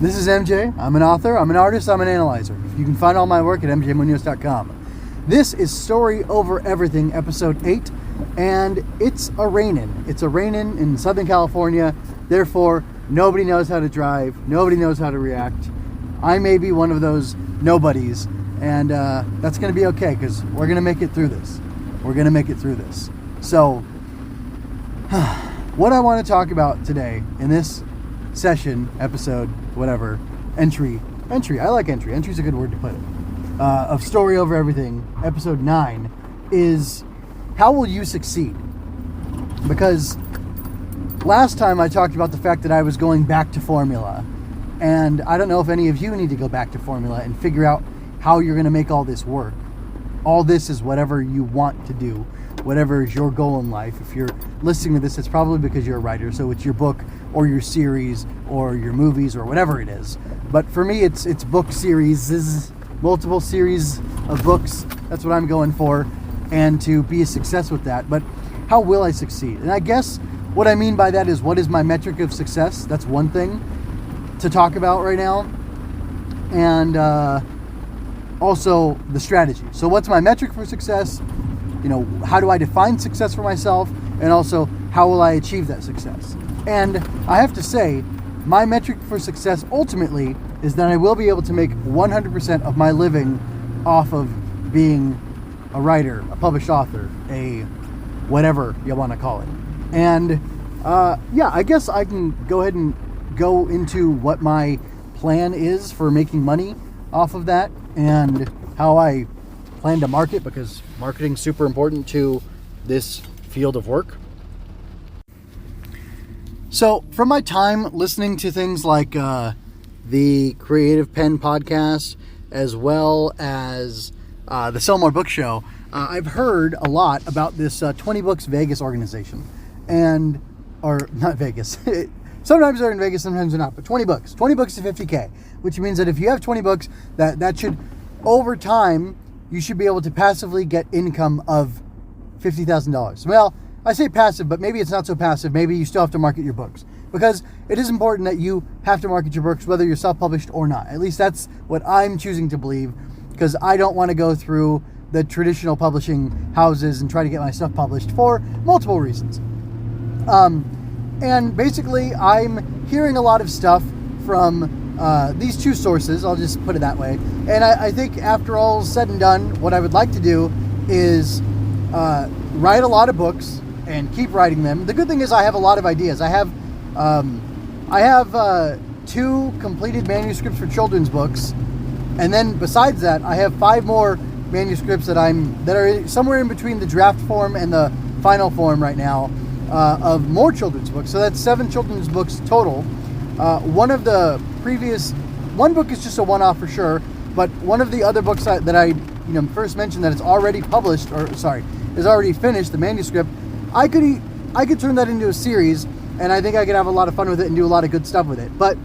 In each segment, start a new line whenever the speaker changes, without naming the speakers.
This is MJ. I'm an author, I'm an artist, I'm an analyzer. You can find all my work at mjmunoz.com. This is Story Over Everything, episode 8, and it's a rainin'. It's a rainin' in Southern California, therefore nobody knows how to drive, nobody knows how to react. I may be one of those nobodies, and that's going to be okay, because we're going to make it through this. We're going to make it through this. So, what I want to talk about today in this session, episode, whatever, entry, I like entry. Entry's a good word to put it. Of Story Over Everything, episode 9, is how will you succeed? Because last time I talked about the fact that I was going back to formula, and I don't know if any of you need to go back to formula and figure out how you're going to make all this work. All this is whatever you want to do, whatever is your goal in life. If you're listening to this, it's probably because you're a writer, so it's your book or your series or your movies or whatever it is. But for me, it's book series, multiple series of books. That's what I'm going for, and to be a success with that. But how will I succeed? And I guess what I mean by that is, what is my metric of success? That's one thing to talk about right now. And also the strategy. So what's my metric for success? You know, how do I define success for myself? And also, how will I achieve that success? And I have to say, my metric for success ultimately is that I will be able to make 100% of my living off of being a writer, a published author, a whatever you want to call it. And I guess I can go ahead and go into what my plan is for making money off of that and how I plan to market, because marketing's super important to this field of work. So from my time listening to things like the Creative Pen podcast, as well as the Sell More Book Show, I've heard a lot about this 20 Books Vegas organization. Or not Vegas. Sometimes they're in Vegas, sometimes they're not. But 20 books to 50K, which means that if you have 20 books, that should, over time, you should be able to passively get income of $50,000. Well, I say passive, but maybe it's not so passive. Maybe you still have to market your books, because it is important that you have to market your books, whether you're self-published or not. At least that's what I'm choosing to believe, because I don't want to go through the traditional publishing houses and try to get my stuff published for multiple reasons. And basically, I'm hearing a lot of stuff from these two sources, I'll just put it that way. And I think after all is said and done, what I would like to do is write a lot of books and keep writing them. The good thing is I have a lot of ideas. I have 2 completed manuscripts for children's books, and then besides that, I have 5 more manuscripts that are somewhere in between the draft form and the final form right now, of more children's books. So that's 7 children's books total. One book is just a one-off for sure, but one of the other books that I first mentioned that it's already published, is already finished, the manuscript, I could turn that into a series, and I think I could have a lot of fun with it and do a lot of good stuff with it. But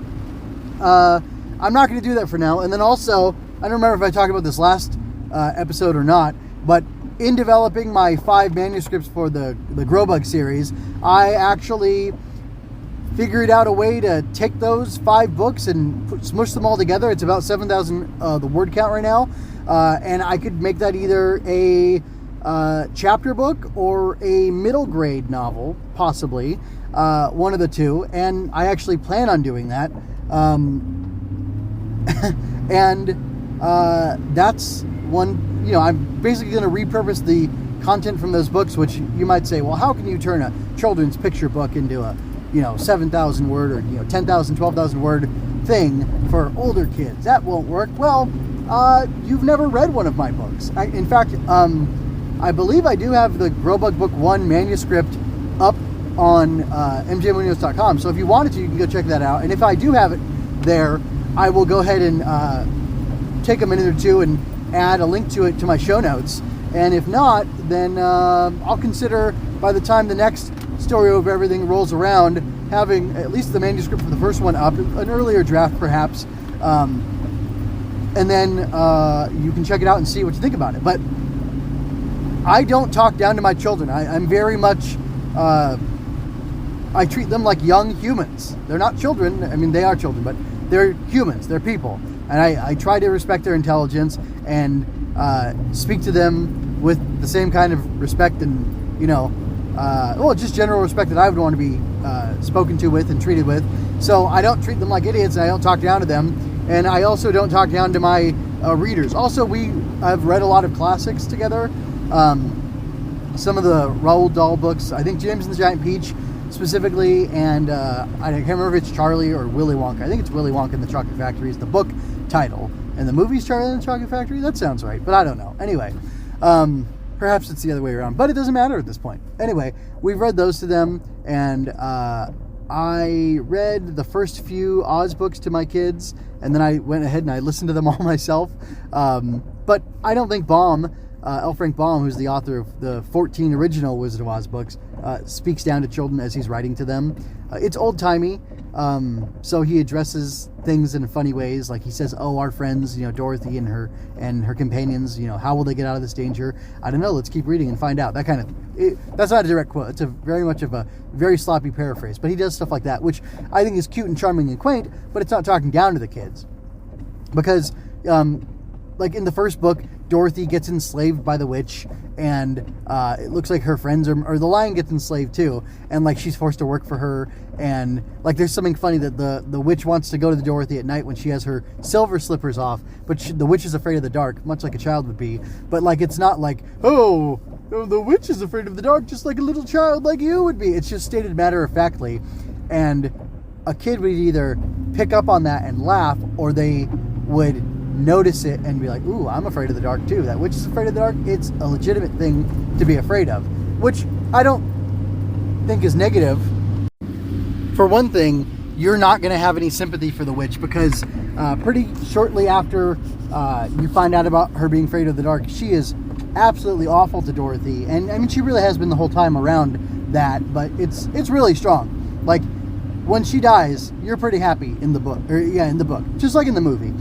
I'm not going to do that for now. And then also, I don't remember if I talked about this last episode or not, but in developing my 5 manuscripts for the Grow Bug series, I actually figured out a way to take those 5 books and smush them all together. It's about 7,000, the word count right now. And I could make that either a chapter book or a middle grade novel, possibly. One of the two. And I actually plan on doing that. That's one, I'm basically going to repurpose the content from those books, which you might say, well, how can you turn a children's picture book into a 7,000 word or 10,000, 12,000 word thing for older kids? That won't work. Well, you've never read one of my books. In fact, I believe I do have the Grow Bug Book 1 manuscript up on mjmunoz.com. So if you wanted to, you can go check that out. And if I do have it there, I will go ahead and take a minute or two and add a link to it to my show notes. And if not, then I'll consider, by the time the next Story Over Everything rolls around, having at least the manuscript for the first one up, an earlier draft perhaps, and then you can check it out and see what you think about it. But I don't talk down to my children. I'm very much, I treat them like young humans. They're not children. I mean, they are children, but they're humans, they're people, and I try to respect their intelligence and speak to them with the same kind of respect and, just general respect that I would want to be spoken to with and treated with. So I don't treat them like idiots, and I don't talk down to them, and I also don't talk down to my readers. Also, I've read a lot of classics together. Some of the Roald Dahl books, I think James and the Giant Peach specifically, and I can't remember if it's Charlie or Willy Wonka. I think it's Willy Wonka and the Chocolate Factory is the book title, and the movie's Charlie and the Chocolate Factory. That sounds right, but I don't know. Anyway, perhaps it's the other way around, but it doesn't matter at this point. Anyway, we've read those to them, and I read the first few Oz books to my kids, and then I went ahead and I listened to them all myself. But I don't think L. Frank Baum, who's the author of the 14 original Wizard of Oz books, speaks down to children as he's writing to them. It's old-timey, so he addresses things in funny ways, like he says, "Oh, our friends, Dorothy and her companions, how will they get out of this danger? I don't know. Let's keep reading and find out." That kind of that's not a direct quote. It's a very much of a very sloppy paraphrase, but he does stuff like that, which I think is cute and charming and quaint. But it's not talking down to the kids, because like in the first book, Dorothy gets enslaved by the witch, and it looks like her friends or the lion gets enslaved too, and like she's forced to work for her, and like there's something funny that the witch wants to go to the Dorothy at night when she has her silver slippers off, but the witch is afraid of the dark, much like a child would be. But like it's not like, oh, the witch is afraid of the dark just like a little child like you would be. It's just stated matter-of-factly, and a kid would either pick up on that and laugh, or they would notice it and be like, ooh, I'm afraid of the dark too. That witch is afraid of the dark. It's a legitimate thing to be afraid of, which I don't think is negative. For one thing, you're not going to have any sympathy for the witch, because pretty shortly after you find out about her being afraid of the dark, she is absolutely awful to Dorothy. And I mean, she really has been the whole time around that, but it's really strong. Like, when she dies, you're pretty happy in the book, just like in the movie.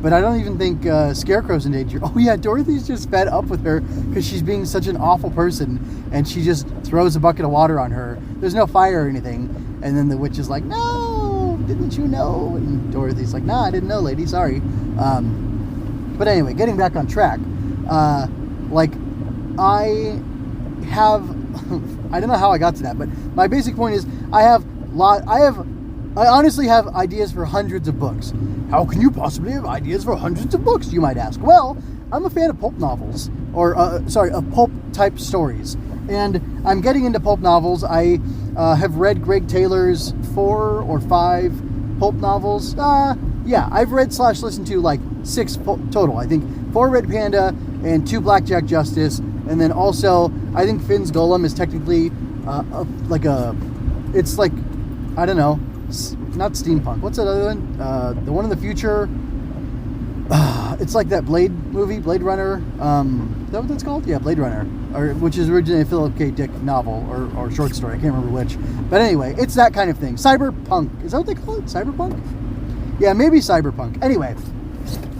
But I don't even think Scarecrow's in danger. Oh yeah, Dorothy's just fed up with her because she's being such an awful person, and she just throws a bucket of water on her. There's no fire or anything, and then the witch is like, "No, didn't you know?" And Dorothy's like, "Nah, I didn't know, lady. Sorry." But anyway, getting back on track, like I have, I don't know how I got to that, but my basic point is I honestly have ideas for hundreds of books. How can you possibly have ideas for hundreds of books, you might ask? Well, I'm a fan of pulp novels, of pulp type stories. And I'm getting into pulp novels. I have read Greg Taylor's 4 or 5 pulp novels. I've read / listened to like 6 total. I think 4 Red Panda and 2 Blackjack Justice. And then also, I think Finn's Golem is technically it's like, I don't know, not steampunk. What's that other one? The one in the future. It's like that Blade movie, Blade Runner. Is that what that's called? Yeah, Blade Runner, which is originally a Philip K. Dick novel or short story. I can't remember which. But anyway, it's that kind of thing. Cyberpunk. Is that what they call it? Cyberpunk? Yeah, maybe cyberpunk. Anyway,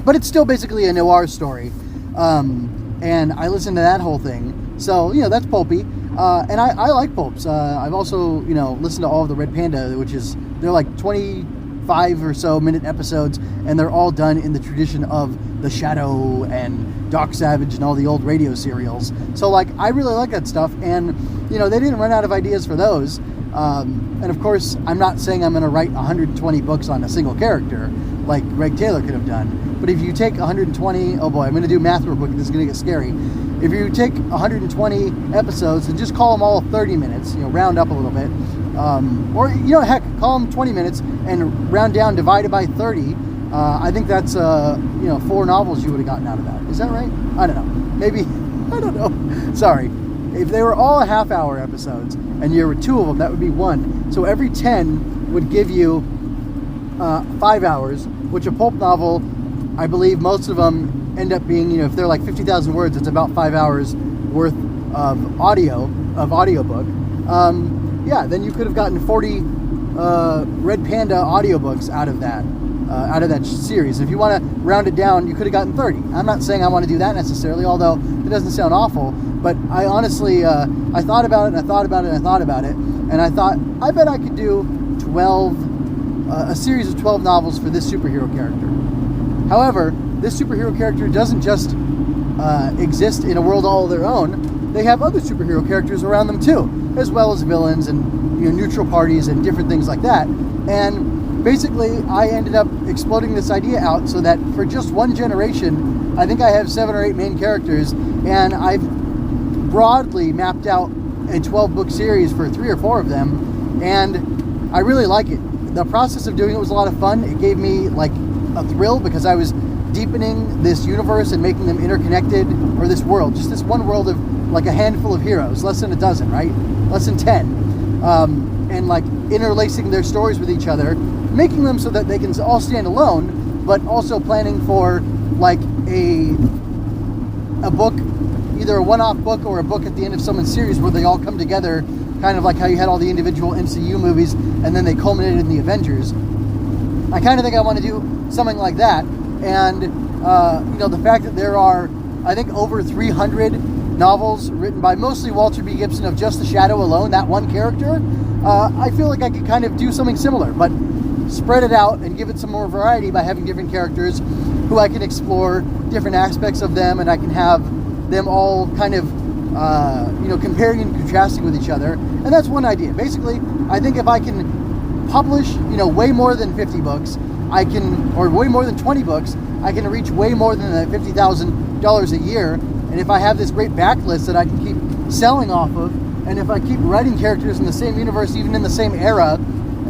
but it's still basically a noir story. And I listened to that whole thing. So, that's pulpy. And I like pulps. I've also, listened to all of the Red Panda, they're like 25 or so minute episodes, and they're all done in the tradition of The Shadow and Doc Savage and all the old radio serials. So, like, I really like that stuff, and, they didn't run out of ideas for those. And, of course, I'm not saying I'm going to write 120 books on a single character, like Greg Taylor could have done. But if you take 120, oh boy, I'm going to do math real quick, this is going to get scary. If you take 120 episodes and just call them all 30 minutes, round up a little bit, or, heck, call them 20 minutes and round down, divided by 30, I think that's, 4 novels you would have gotten out of that. Is that right? I don't know. Maybe, I don't know. Sorry. If they were all half-hour episodes and there were 2 of them, that would be 1. So every 10 would give you 5 hours, which a pulp novel, I believe most of them end up being, if they're like 50,000 words, it's about 5 hours worth of audiobook. Then you could have gotten 40 Red Panda audiobooks out of that series. If you want to round it down, you could have gotten 30. I'm not saying I want to do that necessarily, although it doesn't sound awful, but I honestly, I thought about it, and I thought about it, and I thought, I bet I could do 12 a series of 12 novels for this superhero character. However, this superhero character doesn't just exist in a world all of their own. They have other superhero characters around them too, as well as villains and neutral parties and different things like that. And basically, I ended up exploding this idea out so that for just one generation, I think I have 7 or 8 main characters, and I've broadly mapped out a 12-book series for 3 or 4 of them, and I really like it. The process of doing it was a lot of fun. It gave me like a thrill because I was deepening this universe and making them interconnected, or this world, just this one world of like a handful of heroes, less than a dozen, right? Less than 10. And like interlacing their stories with each other, making them so that they can all stand alone, but also planning for like a book, either a one-off book or a book at the end of someone's series where they all come together, kind of like how you had all the individual MCU movies and then they culminated in the Avengers. I kind of think I want to do something like that. And the fact that there are, I think, over 300 novels written by mostly Walter B. Gibson of just the Shadow alone, that one character, I feel like I could kind of do something similar, but spread it out and give it some more variety by having different characters who I can explore different aspects of them, and I can have them all kind of comparing and contrasting with each other. And that's one idea. Basically, I think if I can publish way more than 50 books, or way more than 20 books, I can reach way more than that $50,000 a year. And if I have this great backlist that I can keep selling off of, and if I keep writing characters in the same universe, even in the same era,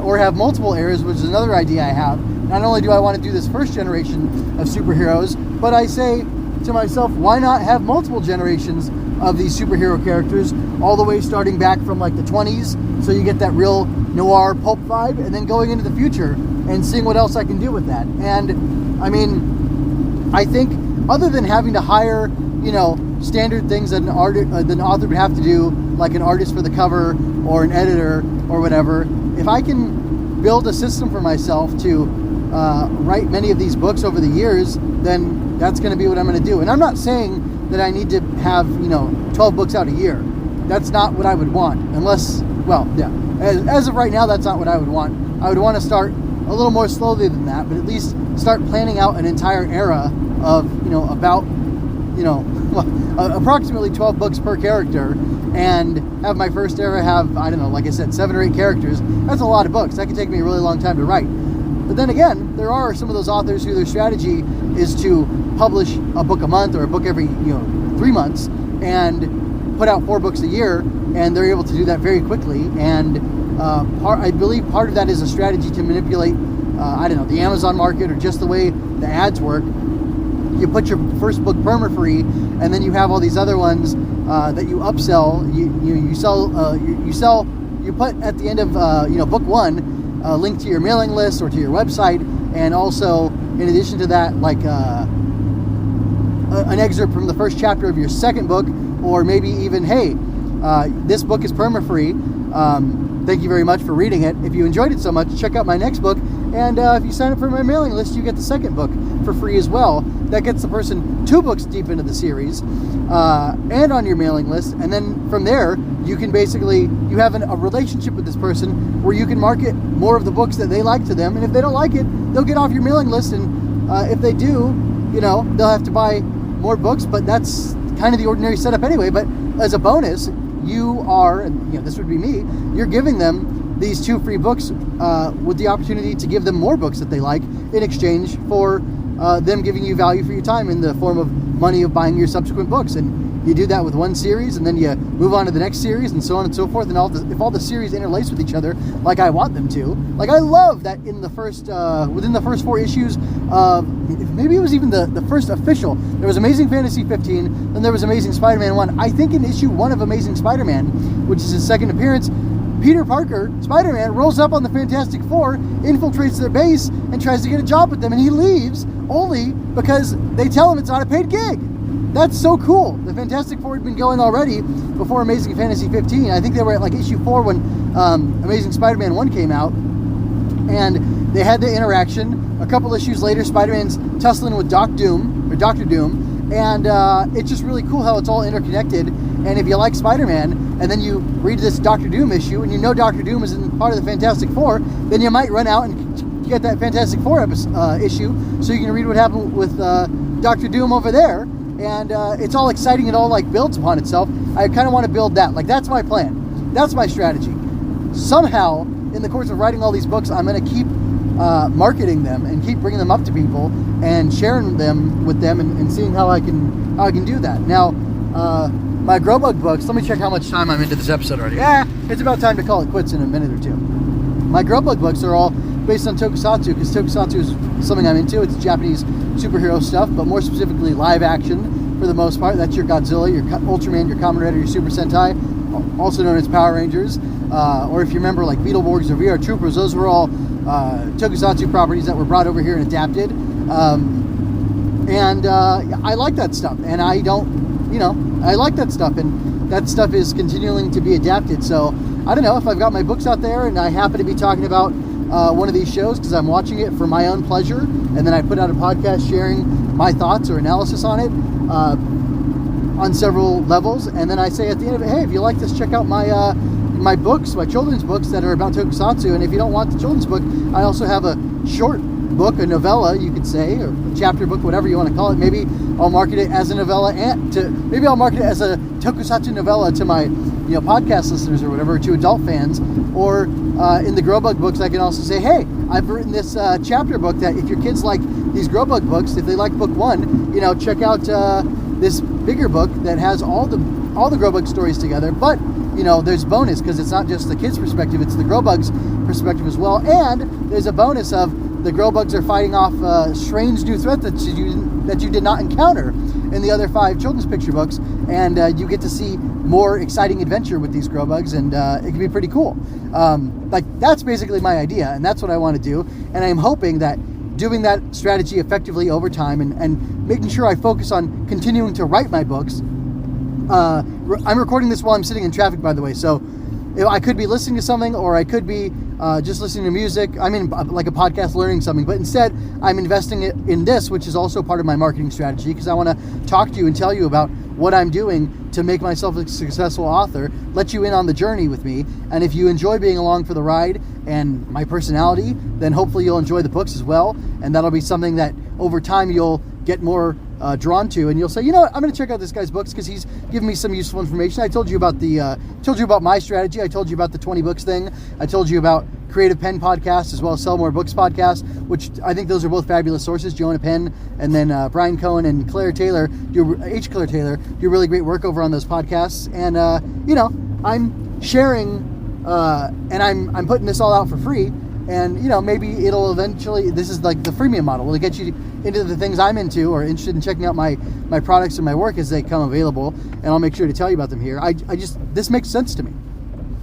or have multiple eras, which is another idea I have, not only do I want to do this first generation of superheroes, but I say to myself, why not have multiple generations of these superhero characters, all the way starting back from like the 20s, so you get that real noir pulp vibe, and then going into the future and seeing what else I can do with that. And I mean, I think other than having to hire standard things that an author would have to do, like an artist for the cover or an editor or whatever, if I can build a system for myself to write many of these books over the years, then that's going to be what I'm going to do. And I'm not saying that I need to have 12 books out a year. That's not what I would want, unless, well, yeah, as of right now, that's not what I would want. I would want to start a little more slowly than that, but at least start planning out an entire era of approximately 12 books per character, and have my first era have, I don't know, like I said, 7 or 8 characters. That's a lot of books. That could take me a really long time to write. But then again, there are some of those authors who their strategy is to publish a book a month or a book every 3 months and put out 4 books a year, and they're able to do that very quickly. And I believe part of that is a strategy to manipulate the Amazon market, or just the way the ads work. You put your first book perma-free, and then you have all these other ones that you upsell. You put at the end of book 1 a link to your mailing list or to your website, and also in addition to that, like an excerpt from the first chapter of your second book, or maybe even, hey, this book is perma-free. Thank you very much for reading it. If you enjoyed it so much, check out my next book. And if you sign up for my mailing list, you get the second book for free as well. That gets the person 2 books deep into the series and on your mailing list. And then from there, you can you have a relationship with this person where you can market more of the books that they like to them. And if they don't like it, they'll get off your mailing list. And if they do, they'll have to buy more books. But that's kind of the ordinary setup anyway. But as a bonus, you are, and this would be me, you're giving them these 2 free books with the opportunity to give them more books that they like in exchange for them giving you value for your time in the form of money of buying your subsequent books. And you do that with one series, and then you move on to the next series, and so on and so forth. And if all the series interlace with each other like I want them to, like I love that in the first within the first 4 issues of, maybe it was even the first official, there was Amazing Fantasy 15, then there was Amazing Spider-Man 1. I think in issue 1 of Amazing Spider-Man, which is his second appearance, Peter Parker, Spider-Man, rolls up on the Fantastic Four, infiltrates their base, and tries to get a job with them, and he leaves only because they tell him it's not a paid gig. That's so cool. The Fantastic Four had been going already before Amazing Fantasy 15. I think they were at like issue 4 when Amazing Spider-Man 1 came out, and they had the interaction. A couple issues later, Spider-Man's tussling with Doctor Doom, And it's just really cool how it's all interconnected. And if you like Spider-Man, and then you read this Doctor Doom issue, and you know Doctor Doom is in part of the Fantastic Four, then you might run out and get that Fantastic Four issue, so you can read what happened with Doctor Doom over there. And it's all exciting. It all like builds upon itself. I kind of want to build that. Like, that's my plan. That's my strategy. Somehow, in the course of writing all these books, I'm going to keep marketing them and keep bringing them up to people and sharing them with them and seeing how I can do that. Now, my Grow Bug books, let me check how much time I'm into this episode already. It's about time to call it quits in a minute or two. My Grow Bug books are all based on tokusatsu, because tokusatsu is something I'm into. It's Japanese superhero stuff, but more specifically live action for the most part. That's your Godzilla, your Ultraman, your Kamen Rider, your Super Sentai, also known as Power Rangers. Or if you remember, like Beetleborgs or VR Troopers, those were all tokusatsu properties that were brought over here and adapted. I like that stuff, and I like that stuff, and that stuff is continuing to be adapted. So I don't know if I've got my books out there and I happen to be talking about one of these shows because I'm watching it for my own pleasure, and then I put out a podcast sharing my thoughts or analysis on it on several levels, and then I say at the end of it, hey, if you like this, check out my books, my children's books that are about tokusatsu. And if you don't want the children's book, I also have a short book, a novella, you could say, or a chapter book, whatever you want to call it. Maybe I'll market it as a novella, maybe I'll market it as a tokusatsu novella to my podcast listeners or whatever, to adult fans. Or in the Grow Bug books, I can also say, hey, I've written this chapter book that if your kids like these Grow Bug books, if they like book one, check out this bigger book that has all the Grow Bug stories together. But there's bonus, because it's not just the kids' perspective, it's the Grow Bugs' perspective as well. And there's a bonus of the Grow Bugs are fighting off a strange new threat that you did not encounter in the other 5 children's picture books. And you get to see more exciting adventure with these Grow Bugs, and it can be pretty cool. That's basically my idea, and that's what I want to do. And I'm hoping that doing that strategy effectively over time and making sure I focus on continuing to write my books. I'm recording this while I'm sitting in traffic, by the way, so I could be listening to something, or I could be just listening to music. I mean, like a podcast, learning something. But instead, I'm investing it in this, which is also part of my marketing strategy, because I want to talk to you and tell you about what I'm doing to make myself a successful author, let you in on the journey with me. And if you enjoy being along for the ride and my personality, then hopefully you'll enjoy the books as well. And that'll be something that over time you'll get more drawn to, and you'll say, I'm going to check out this guy's books because he's giving me some useful information. I told you about my strategy. I told you about the 20 books thing. I told you about Creative Pen podcast as well as Sell More Books podcast, which I think those are both fabulous sources. Joanna Penn and then Brian Cohen and Claire Taylor do really great work over on those podcasts. And I'm sharing and I'm putting this all out for free. And, maybe it'll eventually, this is like the freemium model. Will it get you into the things I'm into or interested in checking out my products and my work as they come available? And I'll make sure to tell you about them here. This makes sense to me.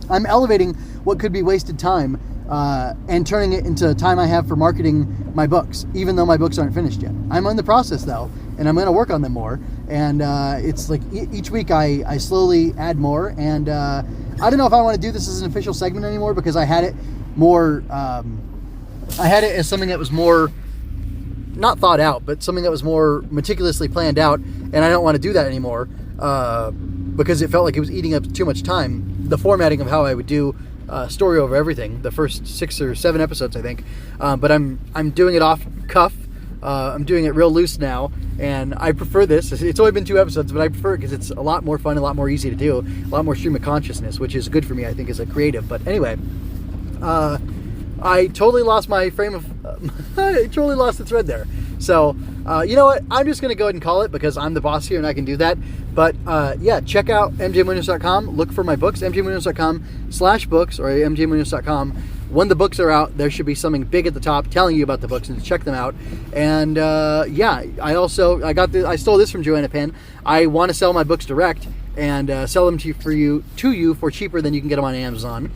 I'm elevating what could be wasted time and turning it into time I have for marketing my books, even though my books aren't finished yet. I'm in the process, though, and I'm going to work on them more. And it's like each week I slowly add more. And I don't know if I want to do this as an official segment anymore, because I had it more I had it as something that was more not thought out, but something that was more meticulously planned out, and I don't want to do that anymore because it felt like it was eating up too much time, the formatting of how I would do Story Over Everything, the first 6 or 7 episodes, I think. But I'm doing it off cuff. I'm doing it real loose now, and I prefer this. It's only been 2 episodes, but I prefer it because it's a lot more fun, a lot more easy to do, a lot more stream of consciousness, which is good for me, I think, as a creative. But anyway, I totally lost my frame of... I totally lost the thread there. So, you know what? I'm just going to go ahead and call it, because I'm the boss here and I can do that. But, check out mjmunoz.com. Look for my books, mjmunoz.com/books or mjmunoz.com. When the books are out, there should be something big at the top telling you about the books and to check them out. And, I stole this from Joanna Penn. I want to sell my books direct and sell them to you for cheaper than you can get them on Amazon.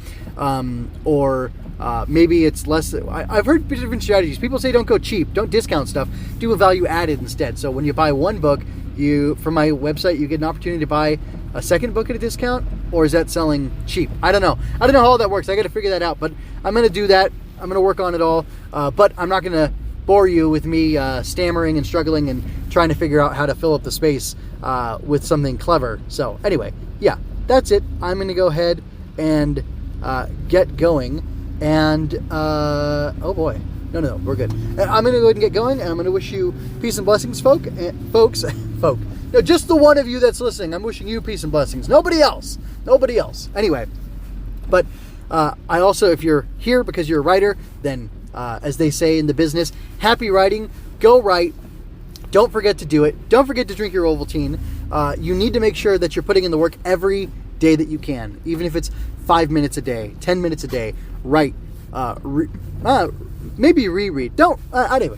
Maybe it's less. I've heard different strategies. People say don't go cheap, don't discount stuff, do a value added instead. So when you buy one book, from my website, you get an opportunity to buy a second book at a discount, or is that selling cheap? I don't know how all that works. I got to figure that out, but I'm going to do that. I'm going to work on it all, but I'm not going to bore you with me stammering and struggling and trying to figure out how to fill up the space with something clever. So anyway, yeah, that's it. I'm going to go ahead and get going. And, oh boy. No, we're good. I'm going to go ahead and get going, and I'm going to wish you peace and blessings, folks. No, just the one of you that's listening. I'm wishing you peace and blessings. Nobody else. Anyway, but I also, if you're here because you're a writer, then as they say in the business, happy writing. Go write. Don't forget to do it. Don't forget to drink your Ovaltine. You need to make sure that you're putting in the work every day that you can, even if it's 5 minutes a day, 10 minutes a day. Write. Maybe reread. Don't. Anyway,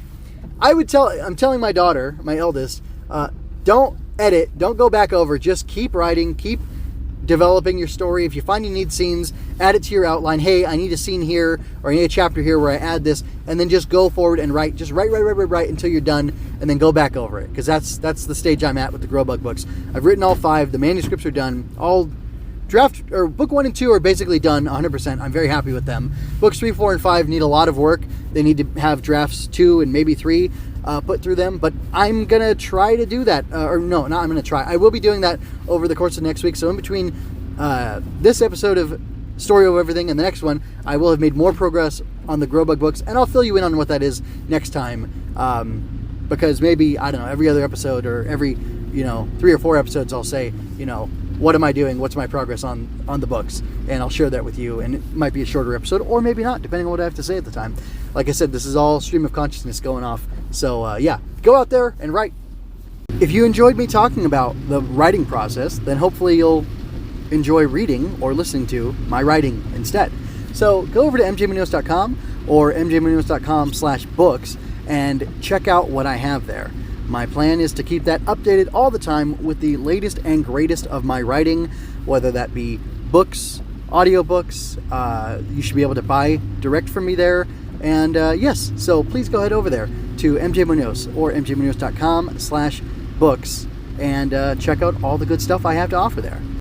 I'm telling my daughter, my eldest, don't edit. Don't go back over. Just keep writing. Keep developing your story. If you find you need scenes, add it to your outline. Hey, I need a scene here, or I need a chapter here where I add this, and then just go forward and write. Just write until you're done, and then go back over it. Because that's the stage I'm at with the Grow Bug books. I've written all 5. The manuscripts are done. All draft or book 1 and 2 are basically done 100%. I'm very happy with them. Books 3, 4, and 5 need a lot of work. They need to have drafts 2 and maybe 3 put through them, but I'm gonna try to do that. I'm gonna try. I will be doing that over the course of next week. So in between this episode of Story Over Everything and the next one, I will have made more progress on the Grow Bug books, and I'll fill you in on what that is next time. Because maybe, I don't know, every other episode or every 3 or 4 episodes, I'll say, what am I doing? What's my progress on the books? And I'll share that with you. And it might be a shorter episode or maybe not, depending on what I have to say at the time. Like I said, this is all stream of consciousness going off. So yeah, go out there and write. If you enjoyed me talking about the writing process, then hopefully you'll enjoy reading or listening to my writing instead. So go over to mjmunoz.com or mjmunoz.com/books and check out what I have there. My plan is to keep that updated all the time with the latest and greatest of my writing, whether that be books, audiobooks. You should be able to buy direct from me there. And yes, so please go ahead over there to MJ Munoz or mjmunoz.com/books and check out all the good stuff I have to offer there.